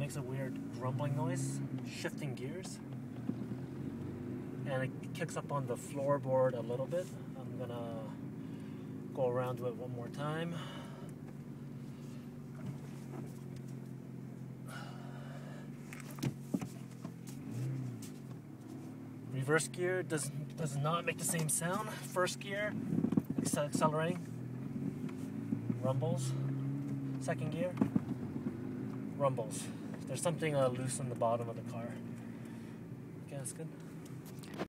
makes a weird grumbling noise, shifting gears. And it kicks up on the floorboard a little bit. I'm gonna go around to it one more time. Reverse gear does not make the same sound. First gear, accelerating, rumbles. Second gear, rumbles. There's something loose on the bottom of the car. Okay, that's good.